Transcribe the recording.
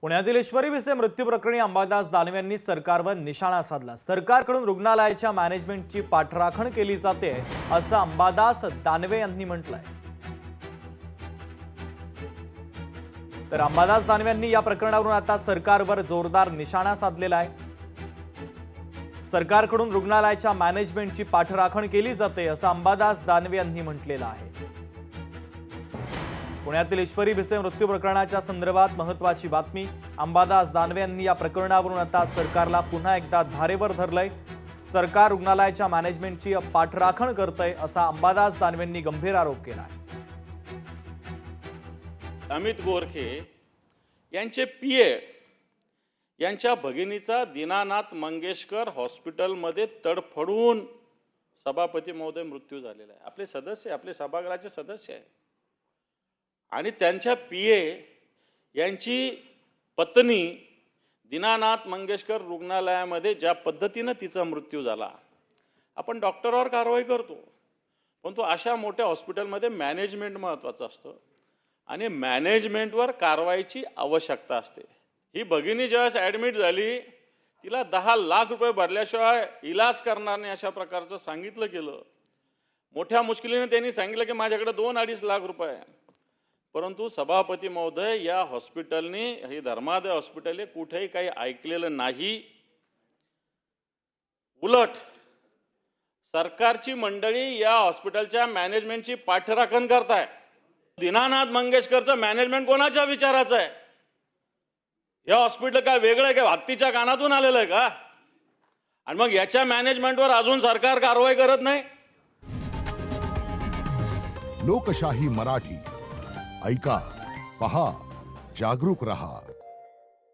पुण्यातील ईश्वरी भिसे मृत्यू प्रकरणी अंबादास दानवे यांनी सरकारवर निशाणा साधला। सरकारकडून रुग्णालयाच्या मॅनेजमेंटची पाठराखण केली जाते असं अंबादास दानवे यांनी म्हटलंय। तर अंबादास दानवे यांनी या प्रकरणावरून आता सरकारवर जोरदार निशाणा साधलेला आहे। सरकारकडून रुग्णालयाच्या मॅनेजमेंटची पाठराखण केली जाते असं अंबादास दानवे यांनी म्हटलेलं आहे। पुण्यातील ईश्वरी भिसे मृत्यू प्रकरणाच्या संदर्भात महत्त्वाची बातमी। अंबादास दानवे यांनी या प्रकरणावरून आता सरकारला पुन्हा एकदा धारेवर धरलंय। सरकार रुग्णालयाच्या मॅनेजमेंटची पाठराखण करतंय असा अंबादास दानवेंनी गंभीर आरोप केलाय। अमित गोरखे यांचे पीए यांच्या भगिनीचा दीनानाथ मंगेशकर हॉस्पिटलमध्ये तडफडून सभापती महोदय मृत्यू झालेला आहे। आपले सदस्य, आपले सभागृहाचे सदस्य आहे आणि त्यांच्या पीए यांची पत्नी दीनानाथ मंगेशकर रुग्णालयामध्ये ज्या पद्धतीने तिचा मृत्यू झाला, आपण डॉक्टरवर कारवाई करतो, परंतु अशा मोठ्या हॉस्पिटलमध्ये मॅनेजमेंट महत्त्वाचं असतं आणि मॅनेजमेंटवर कारवाईची आवश्यकता असते। ही भगिनी ज्यावेळेस ॲडमिट झाली, तिला 10 लाख रुपये भरल्याशिवाय इलाज करणार नाही अशा प्रकारचं सांगितलं गेलं। मोठ्या मुश्किलीने त्यांनी सांगितलं की माझ्याकडे 2-2.5 लाख रुपये आहे, परंतु सभापती महोदय या हॉस्पिटलने, ही धर्मादय हॉस्पिटल, कुठेही काही ऐकलेलं नाही। उलट सरकारची मंडळी या हॉस्पिटलच्या मॅनेजमेंटची पाठराखण करताय। दीनानाथ मंगेशकरचं मॅनेजमेंट कोणाच्या विचाराचं आहे? या हॉस्पिटल काय वेगळं आहे का? हत्तीच्या कानातून आलेलं आहे का? आणि मग याच्या मॅनेजमेंटवर अजून सरकार कारवाई करत नाही। लोकशाही मराठी ऐका, पहा, जागरूक रहा।